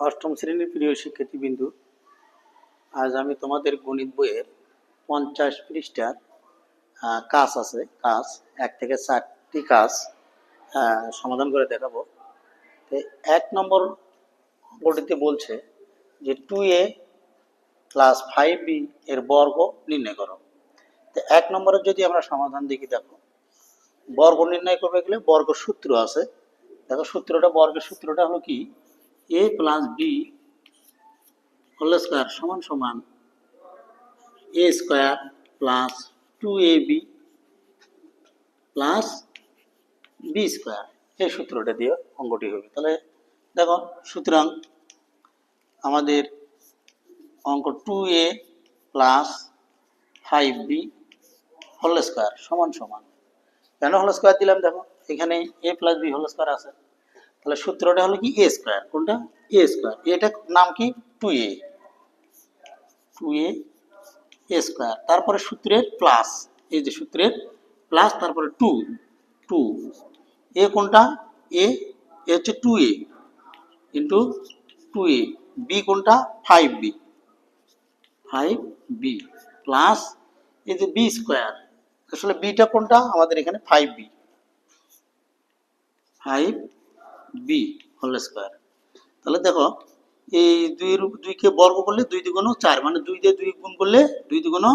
অষ্টম শ্রেণীর প্রিয় শিক্ষার্থীবৃন্দু, আজ আমি তোমাদের গণিত বইয়ের 50 পৃষ্ঠার কাজ আছে, কাজ 1 থেকে 4টি কাজ সমাধান করে দেখাবো। তো 1 নম্বর অঙ্কটিতে বলছে যে 2a প্লাস 5b এর বর্গ নির্ণয় করো। তো 1 নম্বরের যদি আমরা সমাধান দেখি, দেখো বর্গ নির্ণয় করবে গেলে বর্গ সূত্র আছে। দেখো সূত্রটা, বর্গের সূত্রটা হলো কি, a plus b whole square সমান সমান a square plus 2ab plus b square. এই সূত্রটা দিয়ে অঙ্কটি হবে। তাহলে দেখো, সুতরাং আমাদের অঙ্ক 2a plus 5b whole square সমান সমান, কেন হোল স্কয়ার দিলাম, দেখো এখানে a plus b whole square আছে। তাহলে সূত্রটা হলো কি a স্কয়ার, কোনটা a স্কয়ার, এটার নাম কি 2a স্কয়ার, তারপরে সূত্রের প্লাস, এই যে সূত্রের প্লাস, তারপরে 2 এ কোনটা এ হচ্ছে 2a ইন্টু 2a, বি কোনটা 5b প্লাস এই যে বি স্কয়ার, আসলে বিটা কোনটা আমাদের এখানে 5b হোল স্কয়ার। তাহলে দেখো এই 2 কে বর্গ করলে 2 দুগুণ 4, মানে 2 দিয়ে 2 গুণ করলে 2 দুগুণ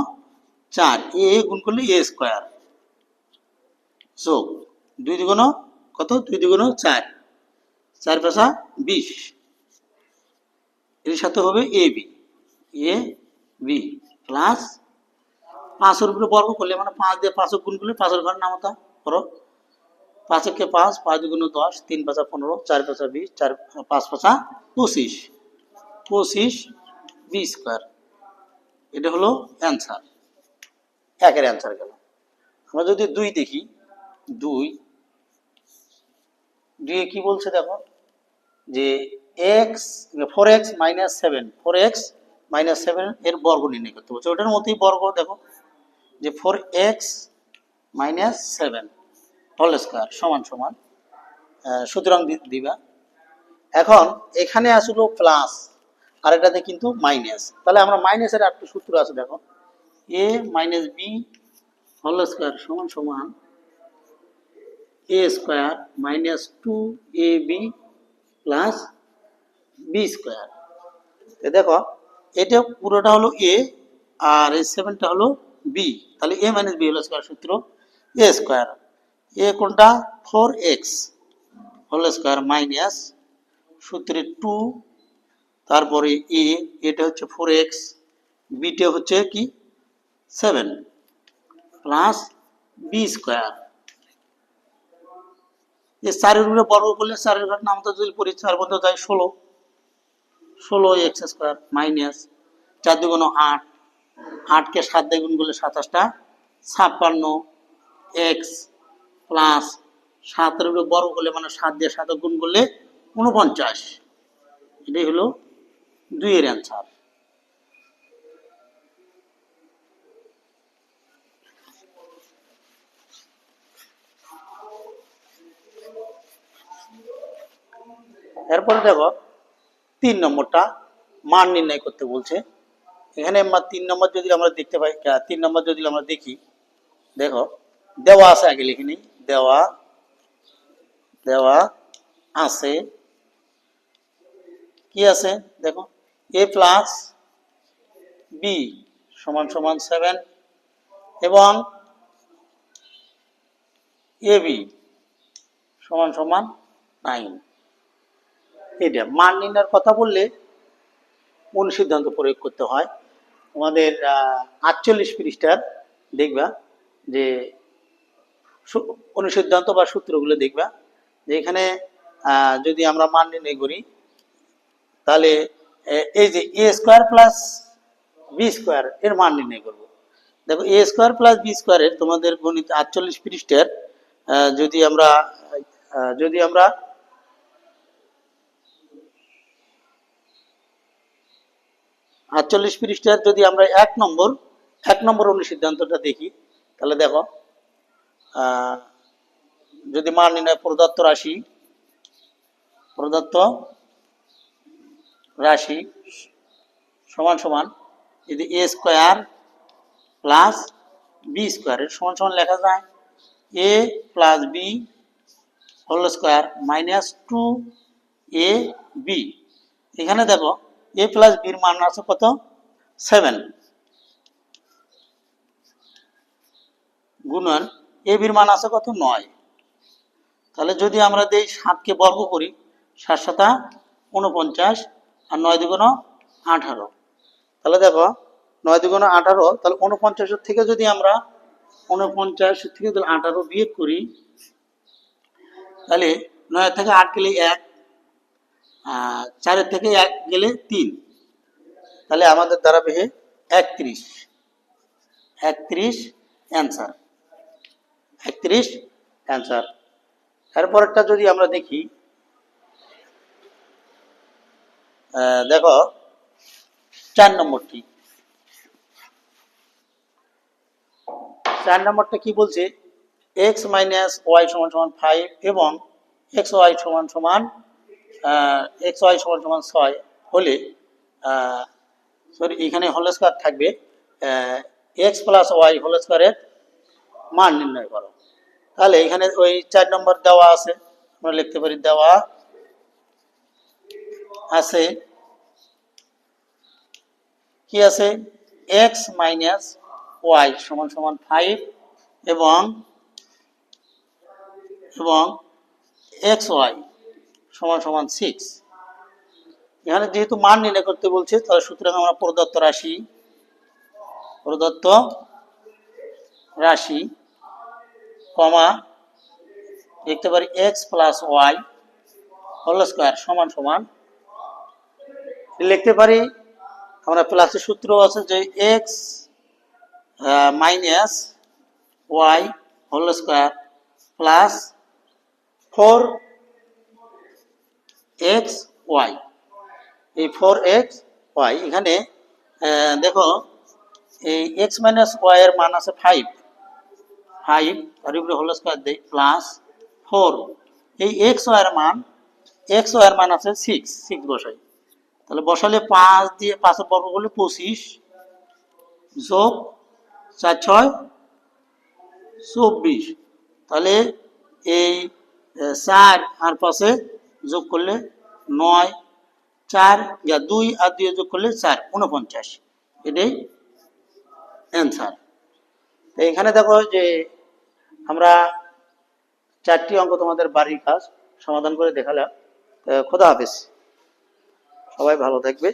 4, এ গুণ করলে এ স্কয়ার যোগ 2 দুগুণ কত, 2 দুগুণ 4, 4 পাঁচা 20, এর সাথে হবে এ বি প্লাস 5 এর উপরে বর্গ করলে, মানে 5 দিয়ে 5 গুণ করলে 5 এর ঘর নামতা করো, 5 কে 5, 5 দুগুণ 10, 3 পাঁচা 15, 4 পাঁচা 20, 5 পাঁচা 25 বি স্কয়ার। এটা হলো অ্যান্সার, একের অ্যান্সার গেল। আমরা যদি 2 দেখি, 2 কি বলছে, দেখো যে x 4x minus 7, 4x minus 7 এর বর্গ নির্ণয় করতে বলছে। ওটার মধ্যেই বর্গ, দেখো যে 4x মাইনাস 7 হোল স্কয়ার সমান সমান, সুতরাং দিবা। এখন এখানে আসলো প্লাস, আর এটাতে কিন্তু মাইনাস, তাহলে আমরা মাইনাসের একটা সূত্র আছে, দেখো a minus b whole square সমান সমান a square minus 2ab plus b square. দেখো এটা পুরোটা হলো a আর এই 7টা হলো b, তাহলে a minus b whole square সূত্র a স্কয়ার, a কোনটা 4x হোল স্কয়ার মাইনাস সূত্রে 2, তারপরে a, এটা হচ্ছে 4x, বিটা হচ্ছে কি 7 প্লাস বি স্কয়ার। এই 4 এর উপরে বর্গ করলে 4 এর ঘর নামতা যদি পড়ি, 4 বন্ধ যায় 16x স্কয়ার মাইনাস 4 দুগুণ 8, 8 কে 7 দিয়ে গুণ করলে 27টা 56x প্লাস 7 এর উপরে বর্গ করলে, মানে 7 দিয়ে 7 গুণ করলে 49। এটাই হলো 2 এর অ্যান্সার। এরপরে দেখো 3 নম্বরটা মান নির্ণয় করতে বলছে। এখানে 3 নম্বর যদি আমরা দেখতে পাই, 3 নম্বর যদি আমরা দেখি, দেখো দেওয়া আছে, আগে লিখে নিই, দেওয়া আছে, কি আছে দেখো a প্লাস বি সমান সমান 7 এবং এ বি সমান সমান 9। এটা মান নির্ণয়ের কথা বললে কোন সিদ্ধান্ত প্রয়োগ করতে হয়, আমাদের 48 পৃষ্ঠার দেখবা যে অনুসিদ্ধান্ত বা সূত্রগুলো দেখবা, যে এখানে যদি আমরা মান নির্ণয় করি, তাহলে এই যে এ স্কয়ার প্লাস বি স্কয়ার এর মান নির্ণয় করব। দেখো এ স্কয়ার প্লাস বি স্কয়ারের তোমাদের গণিত 48 পৃষ্ঠার যদি আমরা 48 পৃষ্ঠার যদি আমরা 1 নম্বর অনুসিদ্ধান্তটা দেখি, তাহলে দেখো যদি মান নির্ণয় প্রদত্ত রাশি, প্রদত্ত রাশি সমান সমান যদি এ স্কোয়ার প্লাস বি স্কোয়ারের সমান সমান লেখা যায় a plus b whole square minus two a b. এখানে দেখো এ প্লাস বির মান আছে কত 7 গুণন এ বির মান আছে কত 9। তাহলে যদি আমরা দেই 7কে বর্গ করি 7 7 49 আর 9 দুগুণ 18। তাহলে দেখো 9 দুগুণ 18, তাহলে 49 থেকে যদি আমরা 49 থেকে যদি 18 বিয়োগ করি তাহলে 9 থেকে 8 গেলে 1, 4 থেকে 1 গেলে 3, তাহলে আমাদের দাঁড়াবে 31। 31 অ্যান্সার, 31 অ্যান্সার। এরপরটা যদি আমরা দেখি, দেখো 4 নম্বরটি। 4 নম্বরটা কি বলছে x মাইনাস ওয়াই সমান সমান 5 এবং এক্স ওয়াই সমান সমান 6 হলে সরি এখানে হোল স্কয়ার থাকবে x প্লাস ওয়াই হোল স্কয়ারের মান নির্ণয় করো। তাহলে এখানে ওই 4 নম্বর দেওয়া আছে, আমরা লিখতে পারি দেওয়া আছে কি আছে x মাইনাস ওয়াই সমান সমান 5 এবং এক্স ওয়াই সমান সমান 6। এখানে যেহেতু মান নির্ণয় করতে বলছে তাহলে সুতরাং আমরা প্রদত্ত রাশি কমা লিখতে পারি x plus y whole square সমান সমান লিখতে পারি আমরা প্লাসের সূত্র আছে যে x minus y whole square plus 4x y. এই 4x ওয়াই এখানে দেখো এই x মাইনাস ওয়াই এর মান আছে 5 তার উপরে হোল স্কয়ার দেই প্লাস 4, এই x ওয়াই এর মান আছে 6 বসাই। তাহলে বসালে 5 দিয়ে 5 এর বর্গ করলে 25 যোগ 4 6 24। তাহলে এই 4 আর 5 যোগ করলে 9, 4 যা 2 আর 2 যোগ করলে 4 49, এটাই অ্যান্সার। তো এখানে দেখো যে আমরা 4টি অঙ্ক তোমাদের বাড়ির কাজ সমাধান করে দেখালাম। খোদা হাফেজ, সবাই ভালো থাকবে।